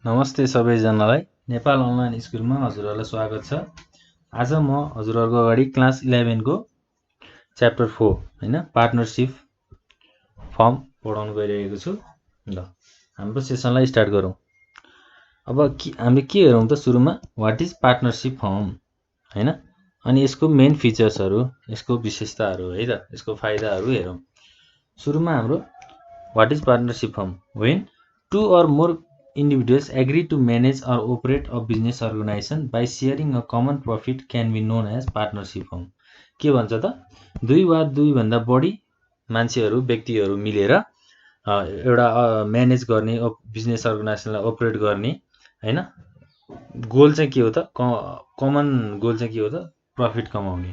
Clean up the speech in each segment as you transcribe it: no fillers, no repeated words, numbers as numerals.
नमस्ते सबैजनालाई नेपाल अनलाइन स्कुलमा हजुरहरूलाई स्वागत छ। आज म हजुरहरूको अगाडि क्लास 11 को च्याप्टर 4 हैन पार्टनरशिप फर्म पढाउन गइरहेको छु। ल हाम्रो सेसनलाई स्टार्ट गरौँ। अब हामीले के हेरौँ त सुरुमा व्हाट इज पार्टनरशिप फर्म हैन अनि यसको मेन फिचर्सहरु, यसको विशेषताहरु है त, यसको फाइदाहरु हेरौँ। सुरुमा हाम्रो what is partnership form when two or more individuals agree to manage or operate a business organization by sharing a common profit can be known as partnership firm। के भन्छ त दुई वा दुई भन्दा बढी मान्छेहरू व्यक्तिहरू मिलेर एउटा म्यानेज गर्ने बिजनेस अर्गनाइजेसनलाई अपरेट गर्ने हैन गोल चाहिँ के हो त कमन गोल चाहिँ के हो त प्रफिट कमाउने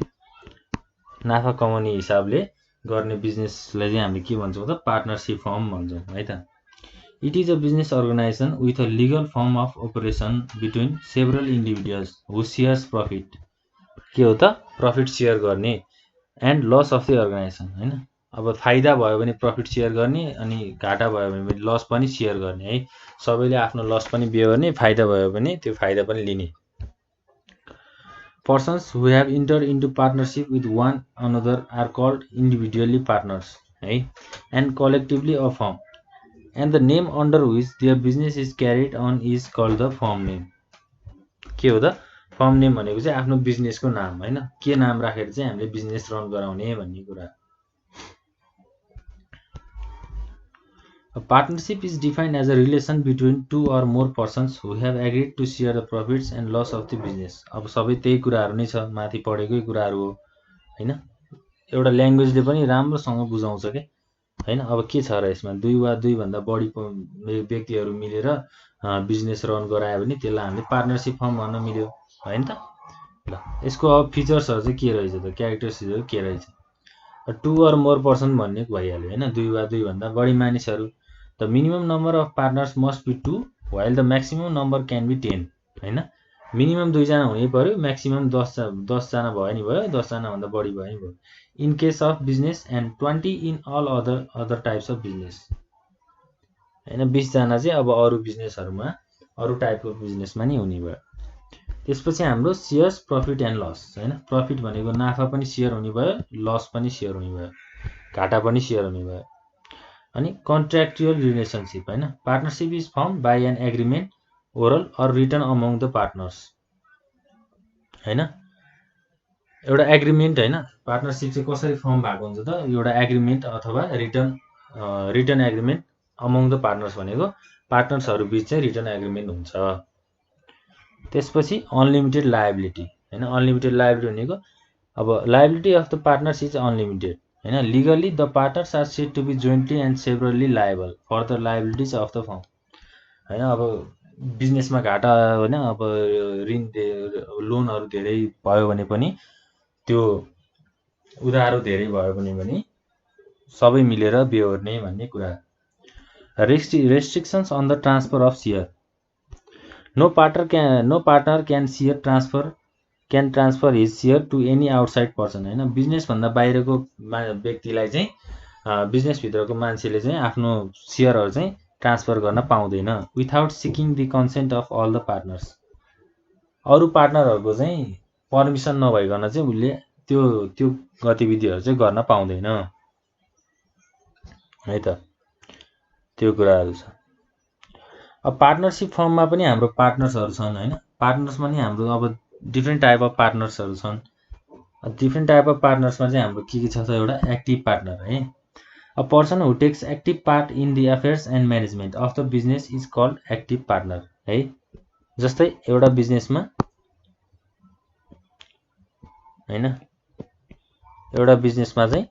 नाफा कमाउने हिसाबले गर्ने बिजनेसलाई चाहिँ हामीले के भन्छौँ त पार्टनरशिप फर्म भन्छौँ है त। It is a business organization with a legal form of operation between several individuals who shares profit। के हो त प्रफिट सेयर गर्ने and loss of the organisation हैन। अब फाइदा भयो भने प्रफिट सेयर गर्ने अनि घाटा भयो भने लस पनि सेयर गर्ने है। सबैले आफ्नो लस पनि बेहोर्ने, फाइदा भयो भने त्यो फाइदा पनि लिने। Persons who have entered into partnership with one another are called individually partners है and collectively a firm and the name under which their business is carried on is called the firm name। के हो त form name भनेको चाहिँ आफ्नो बिजनेसको नाम हैन, के नाम राखेर चाहिँ हामीले बिजनेस रन गराउने भन्ने कुरा। A partnership is defined as a relation between two or more persons who have agreed to share the profits and loss of the business। अब सबै त्यही कुराहरु नै छ, माथि पढेकै कुराहरु हो हैन। एउटा ल्याङ्ग्वेजले पनि राम्रोसँग बुझाउँछ के हैन। अब के छ र यसमा दुई वा दुई भन्दा बढी व्यक्तिहरू मिलेर बिजनेस रन गरायो भने त्यसलाई हामीले पार्टनरशिप फर्म भन्न मिल्यो हैन त। ल यसको अब फिचर्सहरु चाहिँ के रहेछ त क्यारेक्टरिस्टिक्सहरु के रहेछ टु अर मोर पर्सन भन्ने भइहाल्यो हैन। दुई वा दुई भन्दा बढी मानिसहरू the minimum number of partners must be 2 while the maximum number can be 10 हैन। मिनिमम 2 जना हुनै पर्यो, म्याक्सिमम 10 जना भयो नि भयो, 10 जना भन्दा बढी भयो नि भयो in case of business and 20 in all other types of business हैन। 20 जना चाहिँ अब अरु बिजनेसहरुमा अरु टाइपको बिजनेसमा नि हुने भयो। त्यसपछि हाम्रो शेयर्स प्रफिट एन्ड लस हैन। प्रफिट भनेको नाफा पनि शेयर हुने भयो, लस पनि शेयर हुने भयो, घाटा पनि शेयर हुने भयो। अनि कन्ट्र्याक्चुअल रिलेशनशिप हैन। Partnership is firm by an agreement oral or written among the partners हैन। एउटा एग्रीमेन्ट हैन। पार्टनरशिप चाहिँ कसरी फर्म भएको हुन्छ त एउटा एग्रीमेन्ट अथवा written agreement among the partners भनेको पार्टनर्सहरु बीच चाहिँ रिटन एग्रीमेन्ट हुन्छ। त्यसपछि अनलिमिटेड लायबिलिटी हैन। अनलिमिटेड लायबिलिटी भनेको अब liability of the partners is unlimited हैन। Legally the partners are said to be jointly and severally liable for the liabilities of the firm हैन। अब बिजनेसमा घाटा हैन, अब ऋण लोनहरु धेरै भयो भने पनि त्यो उधारो धेरै भयो भने पनि सबै मिलेर बेहोर्ने भन्ने कुरा। Restrictions on the transfer of share। No partner can transfer his share to any outside person हैन। बिजनेस भन्दा बाहिरको व्यक्तिलाई चाहिँ बिजनेस भित्रको मान्छेले चाहिँ आफ्नो शेयरहरु चाहिँ ट्रान्सफर गर्न पाउँदैन without seeking the consent of all the partners. अरु पार्टनरहरुको चाहिँ परमिसन नभइकन चाहिँ उले त्यो गतिविधिहरु चाहिँ गर्न पाउँदैन है त। त्यो कुराहरु छ। अब पार्टनरशिप फर्ममा पनि हाम्रो पार्टनर्सहरु छन् हैन। पार्टनर्समा नि हाम्रो अब डिफरेन्ट टाइप अफ पार्टनर्सहरु छन्। डिफरेन्ट टाइप अफ पार्टनर्समा चाहिँ हाम्रो के छ त एउटा एक्टिभ पार्टनर है। A person who takes active part in the affairs and management of the business is called active partner है। जस्तै एउटा बिजनेसमा हैन, एउटा बिजनेसमा चाहिँ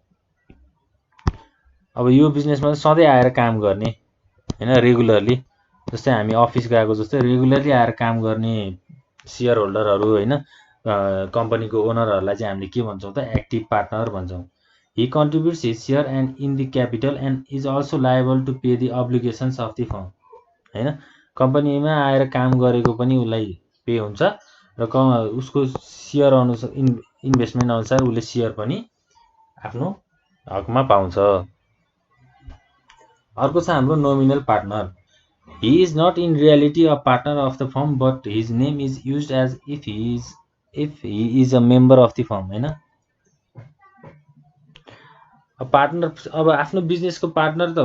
अब यो बिजनेसमा सधैँ आएर काम गर्ने हैन रेगुलरली। जस्तै हामी अफिस गएको जस्तै रेगुलरली आएर काम गर्ने शेयर होल्डरहरु हैन, कम्पनीको ओनरहरुलाई चाहिँ हामीले के भन्छौं त एक्टिभ पार्टनर भन्छौं। He contributes his share and in the capital and is also liable to pay the obligations of the firm हैन। कम्पनीमा आएर काम गरेको पनि उलाई पे हुन्छ र उसको शेयर अनुसार इन्भेस्टमेन्ट अनुसार उले शेयर पनि आफ्नो हकमा पाउँछ। अर्को छ हाम्रो nominal partner He is not in reality a partner of the firm, but his name is used as if he is a member of the firm, हैन? पार्टनर अब आफ्नो बिजनेसको पार्टनर त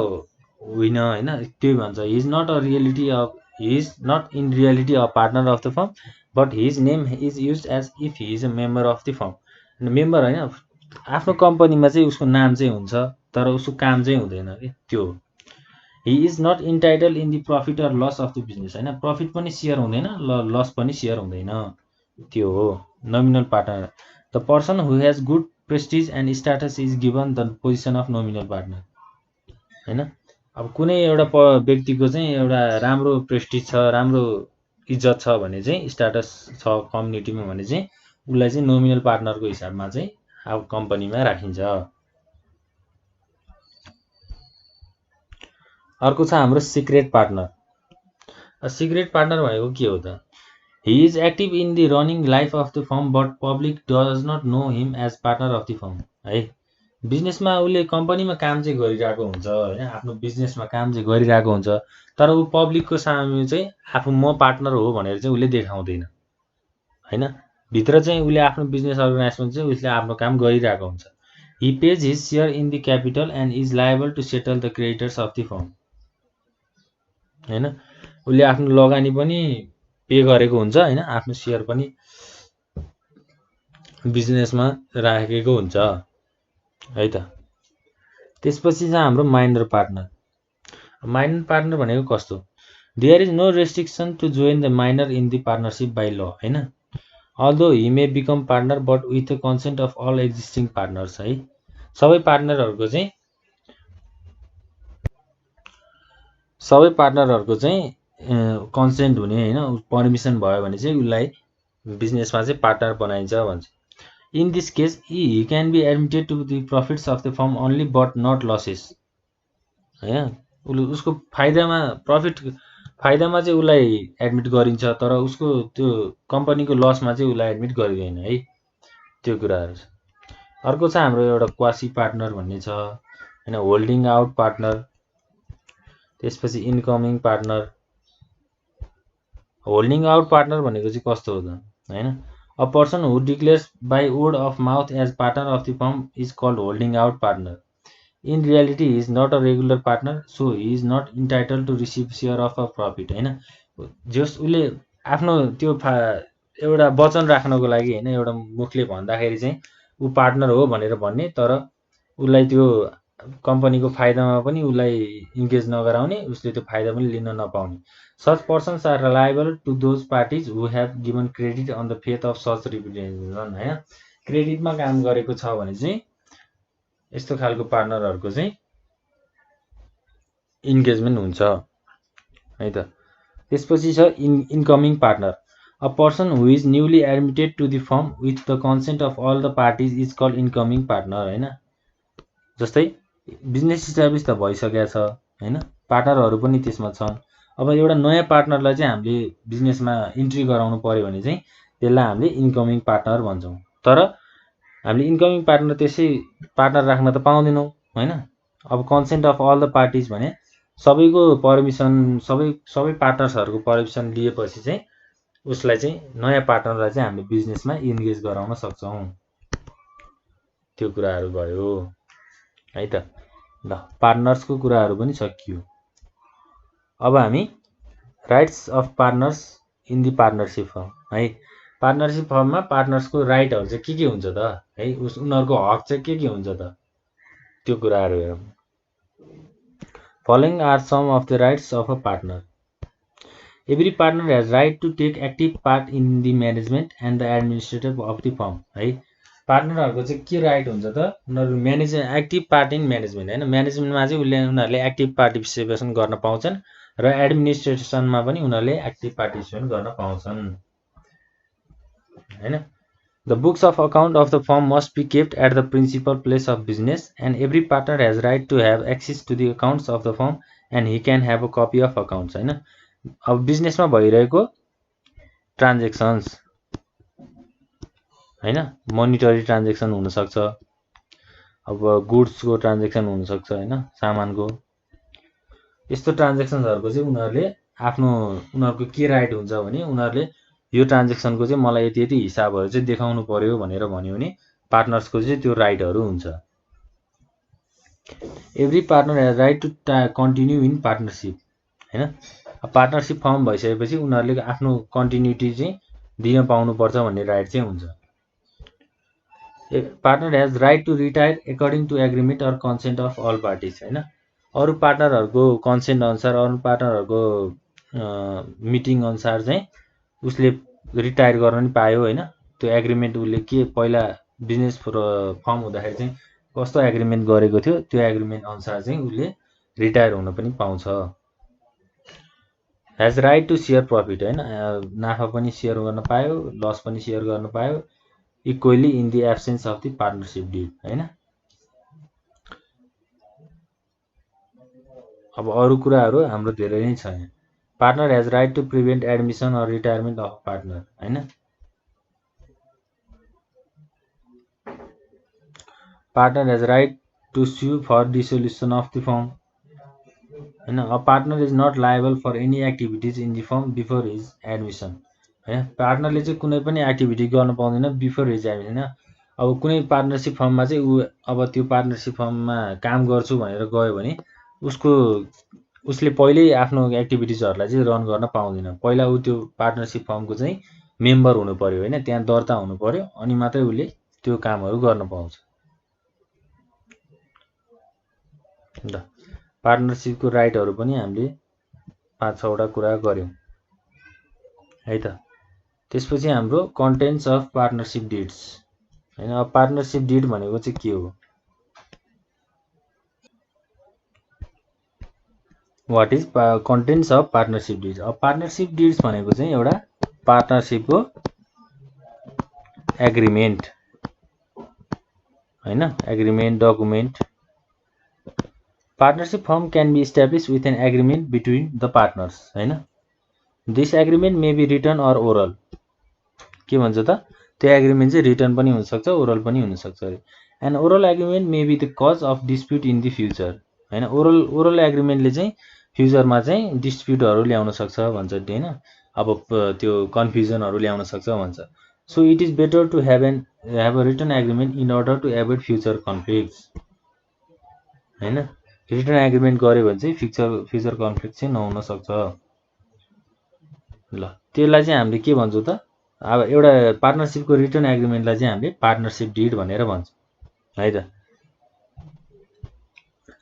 होइन हैन, त्यही भन्छ he is not a reality of he is not in reality a partner of the firm, but his name is use as if he is a member of the firm. Member होइन, आफ्नो कम्पनीमा चाहिँ उसको नाम चाहिँ हुन्छ, तर उसको काम चाहिँ हुँदैन कि त्यो। He is not entitle in the profit or loss of the business, होइन, प्रफिट पनि सेयर हुँदैन, लस पनि सेयर हुँदैन, त्यो हो nominal partner. The person who has good prestige and status is given the position of nominal partner, होइन। अब कुनै एउटा व्यक्तिको चाहिँ एउटा राम्रो प्रेस्टिज छ, राम्रो इज्जत छ भने चाहिँ, स्ट्याटस छ कम्युनिटीमा भने चाहिँ उसलाई चाहिँ नोमिनल पार्टनरको हिसाबमा चाहिँ अब कम्पनीमा राखिन्छ। अर्को छ हाम्रो सिक्रेट पार्टनर। सिक्रेट पार्टनर भनेको के हो त? He is active in the running life of the firm, but public does not know him as partner of the firm, है। बिजनेसमा उसले कम्पनीमा काम चाहिँ गरिरहेको हुन्छ, होइन, आफ्नो बिजनेसमा काम चाहिँ गरिरहेको हुन्छ, तर ऊ पब्लिकको सामु चाहिँ आफू म पार्टनर हो भनेर चाहिँ उसले देखाउँदैन, होइन। भित्र चाहिँ उसले आफ्नो बिजनेस अर्गनाइजेसन चाहिँ उसले आफ्नो काम गरिरहेको हुन्छ। He pays his share in the capital and is liable to settle the creditors of the firm, होइन। उसले आफ्नो लगानी पनि पे गरेको हुन्छ, होइन, आफ्नो सेयर पनि बिजनेसमा राखेको हुन्छ, है त। त्यसपछि चाहिँ हाम्रो माइनर पार्टनर। माइनर पार्टनर भनेको कस्तो? There is no restriction to join the minor in the partnership by law, होइन। Although he may become partner but with the consent of all existing partners, है। सबै पार्टनरहरूको चाहिँ कन्सेन्ट हुने, होइन, permission भयो भने चाहिँ उसलाई बिजनेसमा चाहिँ पार्टनर बनाइन्छ भन्छ। In this case he can be admitted to the profits of the firm only but not losses, होइन। उसको फाइदामा चाहिँ उसलाई एडमिट गरिन्छ, तर उसको त्यो कम्पनीको लसमा चाहिँ उसलाई एडमिट गरिँदैन, है, त्यो कुराहरू छ। अर्को छ हाम्रो एउटा क्वासी पार्टनर भन्ने छ, होइन, होल्डिङ आउट पार्टनर। त्यसपछि incoming partner. Holding out partner भनेको चाहिँ कस्तो हो त, होइन। A person who declares by word of mouth as partner of the firm is called holding out partner. In reality he is not a regular partner, so he is not entitle to receive share of a profit, होइन। जस उसले आफ्नो त्यो एउटा वचन राख्नको लागि, होइन, एउटा मुखले भन्दाखेरि चाहिँ ऊ पार्टनर हो भनेर भन्ने, तर उसलाई त्यो कम्पनीको फाइदामा पनि उसलाई इन्गेज नगराउने, उसले त्यो फाइदा पनि लिन नपाउने। Such persons are liable to those parties who have given credit on the faith of such representation, होइन। क्रेडिटमा काम गरेको छ भने चाहिँ यस्तो खालको पार्टनरहरूको चाहिँ इन्गेजमेन्ट हुन्छ, है त। त्यसपछि छ incoming partner. A person who is newly admitted to the firm with the consent of all the parties is called incoming partner, होइन। जस्तै बिजनेस इस्टाब्लिस त भइसकेको छ, होइन, पार्टनरहरू पनि त्यसमा छन्। अब एउटा नयाँ पार्टनरलाई चाहिँ हामीले बिजनेसमा इन्ट्री गराउनु पर्यो भने चाहिँ त्यसलाई हामीले इन्कमिङ पार्टनर भन्छौँ। तर हामीले इन्कमिङ पार्टनर त्यसै पार्टनर राख्न त पाउँदैनौँ, होइन। अब consent of all the parties भने सबैको पर्मिसन, सबै पार्टनर्सहरूको पर्मिसन लिएपछि चाहिँ उसलाई चाहिँ नयाँ पार्टनरलाई चाहिँ हामीले बिजनेसमा इन्गेज गराउन सक्छौँ, त्यो कुराहरू भयो, है त। ल, पार्टनर्सको कुराहरू पनि सकियो। अब हामी rights of partners in the partnership form, है। पार्टनरसिप फर्ममा पार्टनर्सको राइटहरू चाहिँ के हुन्छ त, है, उनीहरूको हक चाहिँ के हुन्छ त, त्यो कुराहरू हेरौँ। Following are some of the rights of a partner. Every partner has right to take active part in the management and the administrative of the firm, है। पार्टनरहरूको चाहिँ के राइट हुन्छ त? उनीहरू एक्टिभ पार्ट इन म्यानेजमेन्ट, होइन, म्यानेजमेन्टमा चाहिँ उनीहरूले एक्टिभ पार्टिसिपेसन गर्न पाउँछन्, र एडमिनिस्ट्रेसनमा पनि उनीहरूले एक्टिभ पार्टिसिपेसन गर्न पाउँछन्, होइन। The books of account of the firm must be kept at the principal place of business and every partner has right to have access to the accounts of the firm and he can have a copy of accounts, होइन। अब बिजनेसमा भइरहेको transactions, होइन, monetary transaction हुनसक्छ, अब गुड्सको transaction हुनसक्छ, होइन, सामानको, यस्तो ट्रान्जेक्सन्सहरुको चाहिँ उनीहरूको के राइट हुन्छ भने उनीहरूले यो ट्रान्जेक्सनको चाहिँ मलाई यति यति हिसाबहरू चाहिँ देखाउनु पर्यो भनेर भन्यो भने पार्टनर्सको चाहिँ त्यो राइटहरू हुन्छ। Every partner has right to continue in partnership हैन। पार्टनरसिप फर्म भइसकेपछि उनीहरूले आफ्नो कन्टिन्युटी चाहिँ दिन पाउनुपर्छ भन्ने राइट चाहिँ हुन्छ। Partner has right to retire according to agreement or consent of all parties हैन। अरू पार्टनरहरूको कन्सेन्ट अनुसार अरू पार्टनरहरूको मिटिङ अनुसार चाहिँ उसले रिटायर गर्न पनि पायो हैन। त्यो एग्रिमेन्ट उसले के पहिला बिजनेस फर्म हुँदाखेरि चाहिँ कस्तो एग्रिमेन्ट गरेको थियो त्यो एग्रिमेन्ट अनुसार चाहिँ उसले रिटायर हुन पनि पाउँछ। Has right to share profit हैन। नाफा पनि सेयर गर्न पायो, लस पनि सेयर गर्न पायो equally in the absence of the partnership deed हैन। अब अरू कुराहरू हाम्रो धेरै नै छ यहाँ। Partner has right to prevent admission or retirement of partner हैन। Partner has right to sue for dissolution of the firm हैन। A partner is not liable for any activities in the firm before his admission हैन। पार्टनरले चाहिँ कुनै पनि activity गर्न पाउँदैन before his admission. अब कुनै पार्टनरसिप फर्ममा चाहिँ ऊ अब त्यो पार्टनरसिप फर्ममा काम गर्छु भनेर गयो भने उसले पहिल्यै आफ्नो एक्टिभिटिजहरूलाई चाहिँ रन गर्न पाउँदैन। पहिला ऊ त्यो पार्टनरसिप फर्मको चाहिँ मेम्बर हुनु पर्यो हैन, त्यहाँ दर्ता हुनु पर्यो अनि मात्रै उसले त्यो कामहरू गर्न पाउँछ। ल पार्टनरसिपको राइटहरू पनि हामीले 5-6 वटा कुरा गर्यौं है त। त्यसपछि हाम्रो कन्टेन्ट्स अफ पार्टनरसिप डिड्स हैन। अब पार्टनरसिप डिड भनेको चाहिँ के हो? What is contents of partnership deeds? अब पार्टनरसिप डिड्स भनेको चाहिँ एउटा पार्टनरसिपको एग्रिमेन्ट हैन, agreement document. Partnership firm can be establish with an agreement between the partners हैन। This agreement may be written or oral. के भन्छ त? त्यो एग्रिमेन्ट चाहिँ रिटन पनि हुनसक्छ ओरल पनि हुनसक्छ अरे। An oral agreement may be the cause of dispute in the future हैन। ओरल एग्रिमेन्टले चाहिँ फ्युचरमा चाहिँ डिस्प्युटहरू ल्याउन सक्छ भन्छ हैन। अब त्यो कन्फ्युजनहरू ल्याउन सक्छ भन्छ। So it is better to have a written agreement in order to avoid future conflicts हैन। रिटन एग्रिमेन्ट गर्यो भने चाहिँ फ्युचर कन्फ्लिक्ट चाहिँ नहुन सक्छ। ल त्यसलाई चाहिँ हामीले के भन्छौँ त? अब एउटा पार्टनरसिपको रिटन एग्रिमेन्टलाई चाहिँ हामीले पार्टनरसिप डिड भनेर भन्छौँ है त।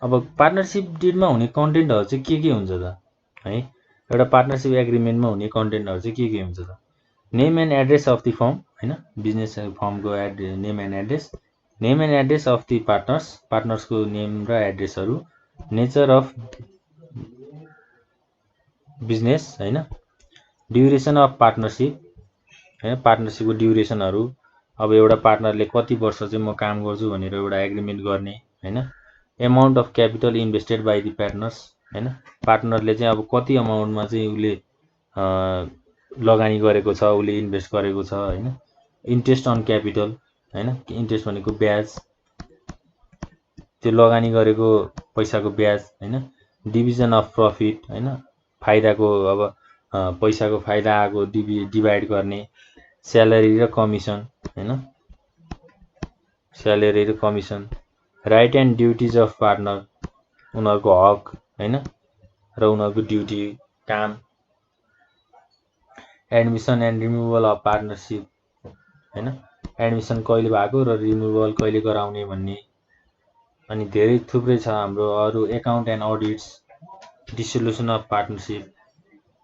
अब पार्टनरसिप डिडमा हुने कन्टेन्टहरू चाहिँ के हुन्छ त है? एउटा पार्टनरसिप एग्रिमेन्टमा हुने कन्टेन्टहरू चाहिँ के हुन्छ त? Name and address of the firm हैन, बिजनेस फर्मको name and address of the पार्टनर्सको नेम र एड्रेसहरू, नेचर अफ बिजनेस हैन, ड्युरेसन अफ पार्टनरसिप हैन, पार्टनरसिपको ड्युरेसनहरू। अब एउटा पार्टनरले कति वर्ष चाहिँ म काम गर्छु भनेर एउटा एग्रिमेन्ट गर्ने हैन। Amount of capital invested by the partners हैन। पार्टनरले चाहिँ अब कति अमाउन्टमा चाहिँ उसले लगानी गरेको छ, उसले इन्भेस्ट गरेको छ हैन। इन्ट्रेस्ट अन क्यापिटल हैन, इन्ट्रेस्ट भनेको ब्याज, त्यो लगानी गरेको पैसाको ब्याज हैन। डिभिजन अफ प्रफिट हैन, फाइदाको अब पैसाको फाइदा आएको डिभाइड गर्ने। स्यालेरी र कमिसन हैन, स्यालेरी र commission. Right and duties of partner, उनीहरूको हक हैन र उनीहरूको ड्युटी काम। Admission and removal of partnership हैन, एडमिसन कहिले भएको र रिमुभल कहिले गराउने भन्ने। अनि धेरै थुप्रै छ हाम्रो अरू। एकाउन्ट एन्ड अडिट्स, डिसोल्युसन अफ पार्टनरसिप,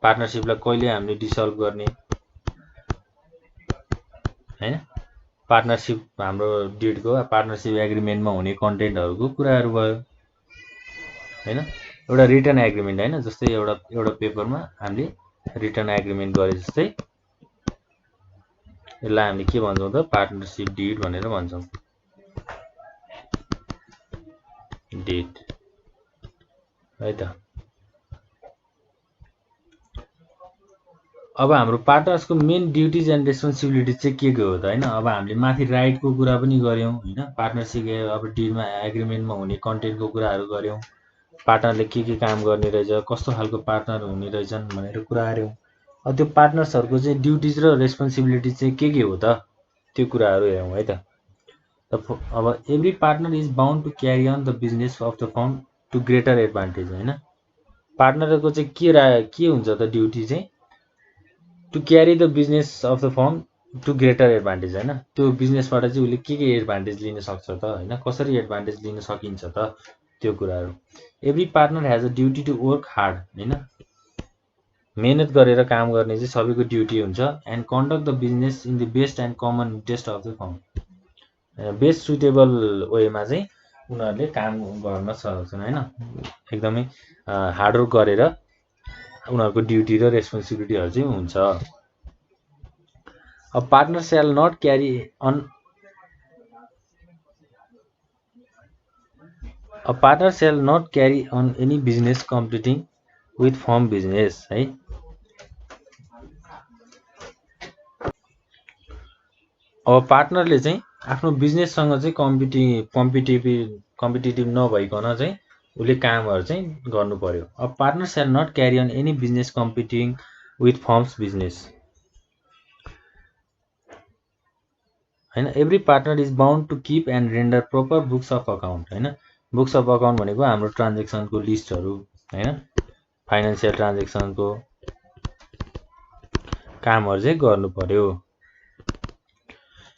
पार्टनरसिपलाई कहिले हामीले डिसल्भ गर्ने हैन। पार्टनरसिप हाम्रो डिडको पार्टनरसिप एग्रिमेन्टमा हुने कन्टेन्टहरूको कुराहरू भयो हैन। एउटा रिटन एग्रिमेन्ट हैन, जस्तै एउटा पेपरमा हामीले रिटन एग्रिमेन्ट गरे जस्तै यसलाई हामीले के भन्छौँ त? पार्टनरसिप डिड भनेर भन्छौँ। डिड है त। अब हाम्रो पार्टनर्सको मेन ड्युटिज एन्ड रेस्पोन्सिबिलिटिज चाहिँ के हो त हैन। अब हामीले माथि राइटको कुरा पनि गर्यौं हैन, पार्टनरसिप अब डिडमा एग्रिमेन्टमा हुने कन्टेन्टको कुराहरू गर्यौं। पार्टनरले के काम गर्ने रहेछ, कस्तो खालको पार्टनर हुने रहेछन् भनेर कुरा हेऱ्यौँ। अब त्यो पार्टनर्सहरूको चाहिँ ड्युटिज र रेस्पोन्सिबिलिटी चाहिँ के हो त, त्यो कुराहरू हेरौँ है त। अब every partner is bound to carry on the business of the firm to greater advantage होइन। पार्टनरको चाहिँ के हुन्छ त ड्युटी चाहिँ, to carry the business of the firm to greater advantage होइन। त्यो बिजनेसबाट चाहिँ उसले के एडभान्टेज लिन सक्छ त होइन, कसरी एडभान्टेज लिन सकिन्छ त, त्यो कुराहरू। Every partner has a duty to work hard होइन, मेहनत गरेर काम गर्ने चाहिँ सबैको ड्युटी हुन्छ। And conduct the business in the best and common interest of the firm, best suitable वेमा चाहिँ उनीहरूले काम गर्न सक्छन् होइन। एकदमै हार्डवर्क गरेर उनीहरूको ड्युटी र रेस्पोन्सिबिलिटीहरू चाहिँ हुन्छ। अब partner shall not carry on A partner shall not carry on any business competing with firm business है। अब पार्टनरले चाहिँ आफ्नो बिजनेससँग चाहिँ कम्पिटिटिभ नभइकन चाहिँ उसले कामहरू चाहिँ गर्नु पर्यो। अब partner shall not carry on any business competing with firm's business होइन। Every partner is bound to keep and render proper books of account होइन। बुक्स अफ अकाउन्ट भनेको हाम्रो ट्रान्जेक्सनको लिस्टहरू होइन, फाइनेन्सियल ट्रान्जेक्सनको कामहरू चाहिँ गर्नु पर्यो।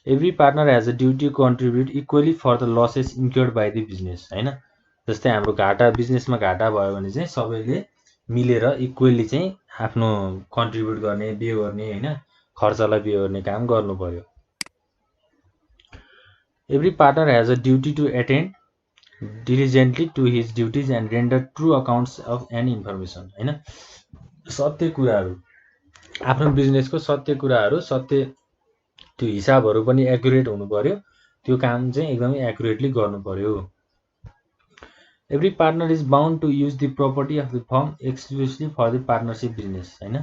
Every partner has a duty to contribute equally for the losses incurred by the business होइन। जस्तै हाम्रो बिजनेसमा घाटा भयो भने चाहिँ सबैले मिलेर इक्वली चाहिँ आफ्नो कन्ट्रिब्युट गर्ने, पे गर्ने होइन, खर्चलाई पे गर्ने काम गर्नु पर्यो। Every partner has a duty to attend diligently to his duties and render true accounts of any information होइन। सत्य कुराहरू, आफ्नो बिजनेसको सत्य कुराहरू, सत्य त्यो हिसाबहरू पनि एक्युरेट हुनु पर्यो। त्यो काम चाहिँ एकदमै एक्युरेटली गर्नु पर्यो। Every partner is bound to use the property of the firm exclusively for the partnership business होइन।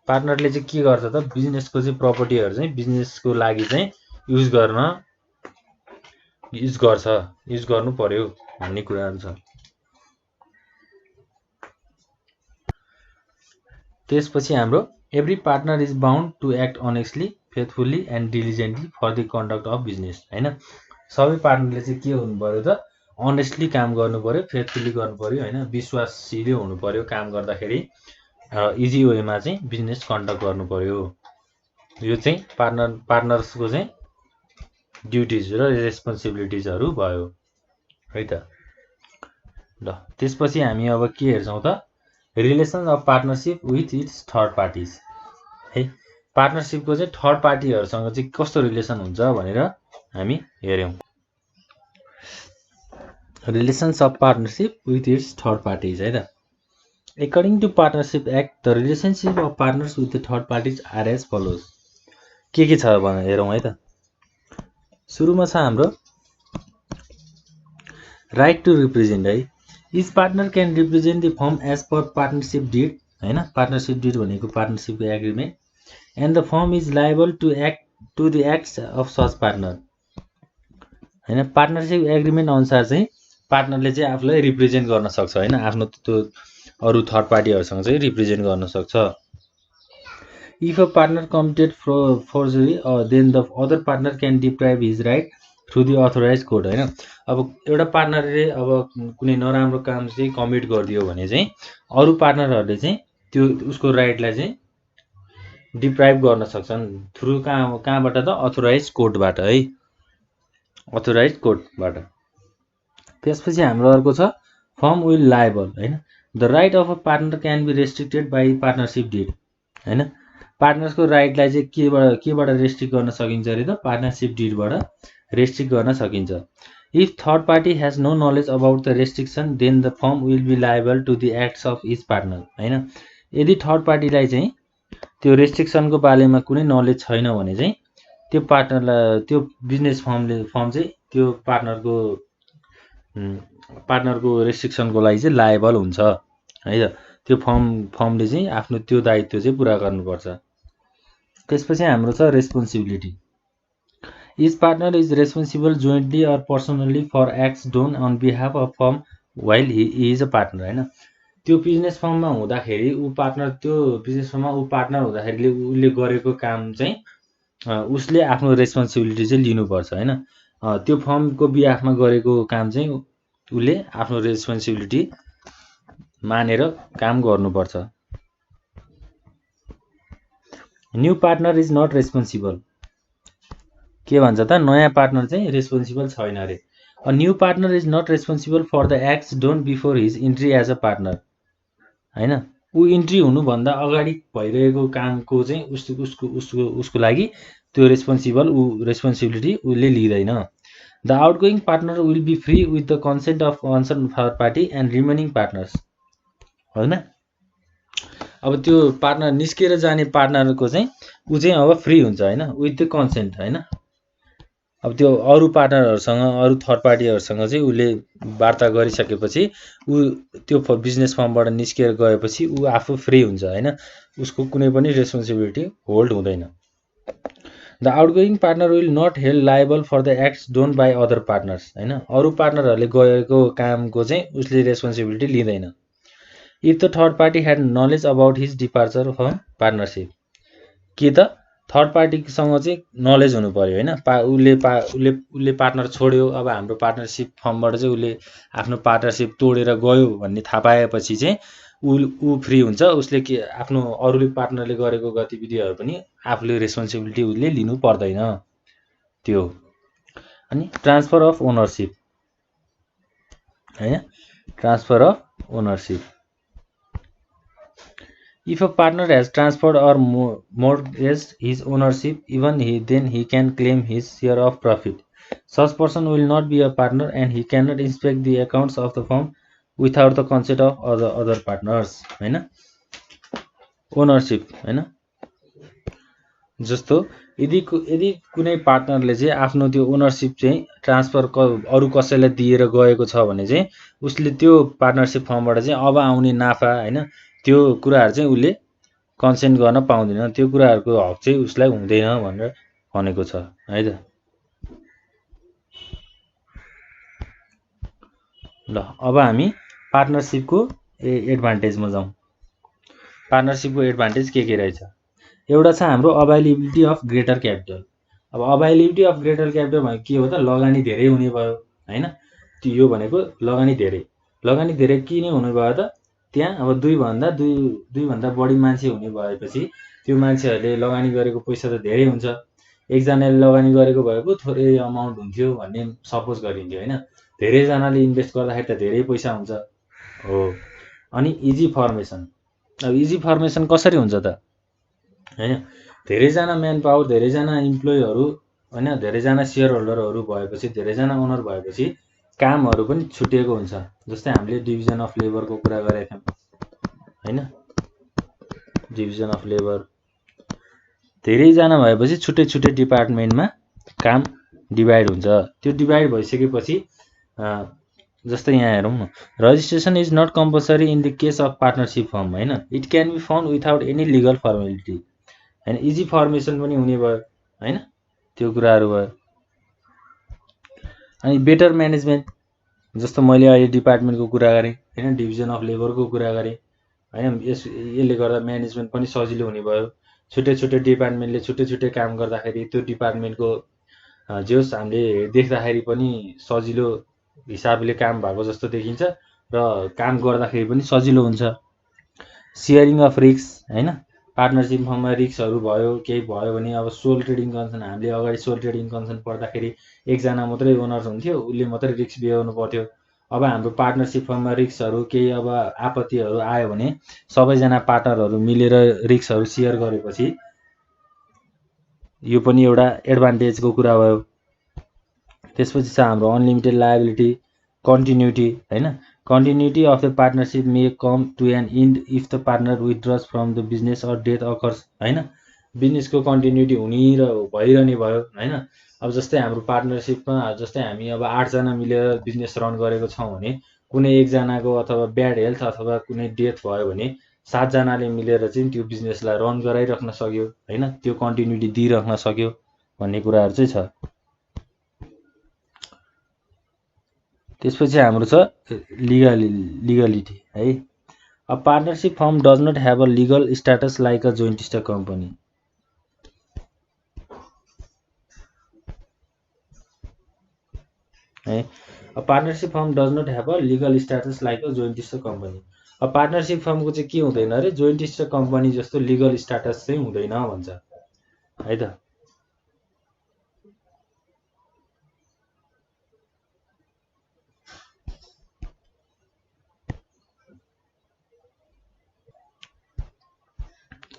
पार्टनरले चाहिँ के गर्छ त, बिजनेसको चाहिँ प्रपर्टीहरू चाहिँ बिजनेसको लागि चाहिँ युज गर्नु पर्यो भन्ने कुराहरू छ। त्यसपछि हाम्रो every partner is bound to act honestly faithfully and diligently for the conduct of business होइन। सबै पार्टनरले चाहिँ के हुनु पर्यो त, अनेस्टली काम गर्नु पर्यो, फेथफुल्ली गर्नु पर्यो होइन, विश्वासिलो हुनु पर्यो। काम गर्दाखेरि इजी वेमा चाहिँ बिजनेस कन्डक्ट गर्नु पर्यो। यो चाहिँ पार्टनर्सको चाहिँ ड्युटिज र रेस्पोन्सिबिलिटिजहरू भयो है त। ल त्यसपछि हामी अब के हेर्छौँ त, relation of partnership with its third parties है। पार्टनरसिपको चाहिँ थर्ड पार्टीहरूसँग चाहिँ कस्तो रिलेसन हुन्छ भनेर हामी हेऱ्यौँ। Relations of partnership with its third parties है त। According to partnership act the relationship of partners with the third parties are as follows. के छ भनेर हेरौँ है त। सुरुमा छ हाम्रो राइट टु रिप्रेजेन्ट है। Each partner can represent the firm as per partnership deed होइन। पार्टनरसिप डिड भनेको पार्टनरसिपको agreement. And the firm is liable to the acts of such partner होइन। पार्टनरसिप एग्रिमेन्ट अनुसार चाहिँ पार्टनरले चाहिँ आफूलाई रिप्रेजेन्ट गर्न सक्छ होइन, आफ्नो त्यो अरू थर्ड पार्टीहरूसँग चाहिँ रिप्रेजेन्ट गर्न सक्छ। If a partner committed forgery then the other partner can deprive his right through the authorize court होइन। अब एउटा पार्टनरले अब कुनै नराम्रो काम चाहिँ कमिट गरिदियो भने चाहिँ अरू पार्टनरहरूले चाहिँ त्यो उसको राइटलाई चाहिँ डिप्राइभ गर्न सक्छन् थ्रु कहाँबाट त, अथोराइज कोर्टबाट है, अथोराइज कोर्टबाट। त्यसपछि हाम्रो अर्को छ फर्म विल लायबल होइन। The right of a partner can be restricted by partnership deed होइन। पार्टनर्सको राइटलाई चाहिँ केबाट रेस्ट्रिक्ट गर्न सकिन्छ अरे त, पार्टनरसिप डिडबाट रेस्ट्रिक्ट गर्न सकिन्छ। If third party has no knowledge about the restriction then the firm will be liable to the acts of each partner होइन। यदि थर्ड पार्टीलाई चाहिँ त्यो रेस्ट्रिक्सनको बारेमा कुनै नलेज छैन भने चाहिँ त्यो पार्टनरलाई, त्यो बिजनेस फर्म चाहिँ त्यो पार्टनरको रेस्ट्रिक्सनको लागि चाहिँ लायबल हुन्छ है त। त्यो फर्मले चाहिँ आफ्नो त्यो दायित्व चाहिँ पुरा गर्नुपर्छ। त्यसपछि हाम्रो छ responsibility. Each partner is responsible jointly or personally for acts done on behalf of firm while he is a partner हैन। त्यो बिजनेस फर्ममा हुँदाखेरि ऊ पार्टनर, त्यो बिजनेस फर्ममा ऊ पार्टनर हुँदाखेरि उसले गरेको काम चाहिँ उसले आफ्नो रेस्पोन्सिबिलिटी चाहिँ लिनुपर्छ हैन। त्यो फर्मको बिहाफमा गरेको काम चाहिँ उसले आफ्नो रेस्पोन्सिबिलिटी मानेर काम गर्नुपर्छ। New partner is not responsible. के भन्छ त, नयाँ पार्टनर चाहिँ रेस्पोन्सिबल छैन अरे। A new partner is not responsible for the acts done before his entry as a partner हैन। ऊ इन्ट्री हुनुभन्दा अगाडि भइरहेको कामको चाहिँ उसको लागि त्यो रेस्पोन्सिबिलिटी उसले लिँदैन। The outgoing partner will be free with the consent of concern third party and remaining partners होइन। अब त्यो पार्टनर निस्केर जाने पार्टनरको चाहिँ ऊ चाहिँ अब फ्री हुन्छ होइन, विथ द कन्सेन्ट होइन। अब त्यो अरू पार्टनरहरूसँग, अरू थर्ड पार्टीहरूसँग चाहिँ उसले वार्ता गरिसकेपछि ऊ त्यो बिजनेस फर्मबाट निस्केर गएपछि ऊ आफू फ्री हुन्छ होइन, उसको कुनै पनि रेस्पोन्सिबिलिटी होल्ड हुँदैन। The outgoing partner will not held liable for the acts done by other partners होइन। अरू पार्टनरहरूले गरेको कामको चाहिँ उसले रेस्पोन्सिबिलिटी लिँदैन। If the third party had knowledge about his departure from partnership, के त थर्ड पार्टीसँग चाहिँ नलेज हुनु पर्यो होइन। उसले पार्टनर छोड्यो, अब हाम्रो पार्टनरसिप फर्मबाट चाहिँ उसले आफ्नो पार्टनरसिप तोडेर गयो भन्ने थाहा पाएपछि चाहिँ ऊ फ्री हुन्छ। उसले के आफ्नो अरूले पार्टनरले गरेको गतिविधिहरू पनि आफूले रेस्पोन्सिबिलिटी उसले लिनु पर्दैन त्यो। अनि ट्रान्सफर अफ ओनरसिप होइन, transfer of ownership. If a partner has transferred or mortgaged his ownership, then he can claim his share of profit. Such person will not be a partner and he cannot inspect the accounts of the firm without the consent of other partners हैन। Ownership हैन, जस्तो यदि कुनै पार्टनरले चाहिँ आफ्नो त्यो ownership चाहिँ transfer अरू कसैलाई दिएर गएको छ भने चाहिँ उसले त्यो पार्टनरसिप फर्मबाट चाहिँ अब आउने नाफा हैन त्यो कुराहरू चाहिँ उसले कन्सेन्ट गर्न पाउँदैन, त्यो कुराहरूको हक चाहिँ उसलाई हुँदैन भनेर भनेको छ है त। ल अब हामी पार्टनरसिपको एडभान्टेजमा जाउँ। पार्टनरसिपको एडभान्टेज के रहेछ? एउटा छ हाम्रो अभाइलेबिलिटी अफ ग्रेटर क्यापिटल। अब अभाइलेबिलिटी अफ ग्रेटर क्यापिटल भनेको के हो त, लगानी धेरै हुने भयो हैन। यो भनेको लगानी धेरै किन हुने भयो त, त्यहाँ अब दुईभन्दा बढी मान्छे हुने भएपछि त्यो मान्छेहरूले लगानी गरेको पैसा त धेरै हुन्छ। एकजनाले लगानी गरेको भए पो थोरै अमाउन्ट हुन्थ्यो भन्ने सपोज गरिन्थ्यो होइन। धेरैजनाले इन्भेस्ट गर्दाखेरि त धेरै पैसा हुन्छ हो। अनि इजी फर्मेसन। अब इजी फर्मेसन कसरी हुन्छ त होइन, धेरैजना म्यान पावर, धेरैजना इम्प्लोइहरू होइन, धेरैजना सेयर होल्डरहरू भएपछि, धेरैजना ओनर भएपछि कामहरू पनि छुटिएको हुन्छ। जस्तै हामीले डिभिजन अफ लेबरको कुरा गरेका थियौँ होइन। डिभिजन अफ लेबर धेरैजना भएपछि छुट्टै छुट्टै डिपार्टमेन्टमा काम डिभाइड हुन्छ। त्यो डिभाइड भइसकेपछि जस्तै यहाँ हेरौँ न, registration is not compulsory in the case of partnership firm होइन। It can be found without any legal formality होइन। इजी फर्मेसन पनि हुने भयो होइन, त्यो कुराहरू भयो। अनि बेटर म्यानेजमेन्ट, जस्तो मैले अहिले डिपार्टमेन्टको कुरा गरेँ होइन, डिभिजन अफ लेबरको कुरा गरेँ होइन। यसले गर्दा म्यानेजमेन्ट पनि सजिलो हुने भयो। छुट्टै छुट्टै डिपार्टमेन्टले छुट्टै छुट्टै काम गर्दाखेरि त्यो डिपार्टमेन्टको जे होस् हामीले देख्दाखेरि पनि सजिलो हिसाबले काम भएको जस्तो देखिन्छ र काम गर्दाखेरि पनि सजिलो हुन्छ। सेयरिङ अफ रिस्क होइन, पार्टनरसिप फर्ममा रिस्कहरू भयो, केही भयो भने अब सोल ट्रेडिङ कन्सर्न, हामीले अगाडि सोल ट्रेडिङ कन्सर्न पढ्दाखेरि एकजना मात्रै ओनर हुन्थ्यो, उसले मात्रै रिस्क बिहोर्नु पर्थ्यो। अब हाम्रो पार्टनरसिप फर्ममा रिस्कहरू केही अब आपत्तिहरू आयो भने सबैजना पार्टनरहरू मिलेर रिस्कहरू सेयर गरेपछि यो पनि एउटा एडभान्टेजको कुरा भयो। त्यसपछि छ हाम्रो अनलिमिटेड लायबिलिटी, कन्टिन्युटी होइन। Continuity of the partnership may come to an end if the partner withdraws from the business or death occurs होइन। बिजनेसको कन्टिन्युटी हुने र भइरहने भयो होइन। अब जस्तै हाम्रो पार्टनरसिपमा जस्तै हामी अब 8 जना मिलेर बिजनेस रन गरेको छौँ भने कुनै एकजनाको अथवा ब्याड हेल्थ अथवा कुनै डेथ भयो भने 7 जनाले मिलेर चाहिँ त्यो बिजनेसलाई रन गराइराख्न सक्यो होइन, त्यो कन्टिन्युटी दिइराख्न सक्यो भन्ने कुराहरू चाहिँ छ। त्यसपछि हाम्रो छ लिगलिटी है। A partnership firm does not have a legal status like a joint stock company. है a partnership firm does not have a legal status like a joint stock company. अब पार्टनरसिप फर्मको चाहिँ के हुँदैन अरे जोइन्ट स्टक कम्पनी जस्तो legal status चाहिँ हुँदैन भन्छ है त।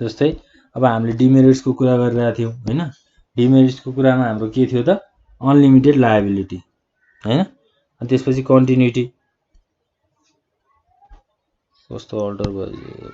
जस्तै अब हामीले डिमेरिट्सको कुरा गरिरहेको थियौँ होइन। डिमेरिट्सको कुरामा हाम्रो के थियो त अनलिमिटेड लायबिलिटी होइन। अनि त्यसपछि कन्टिन्युटी कस्तो अल्टर भयो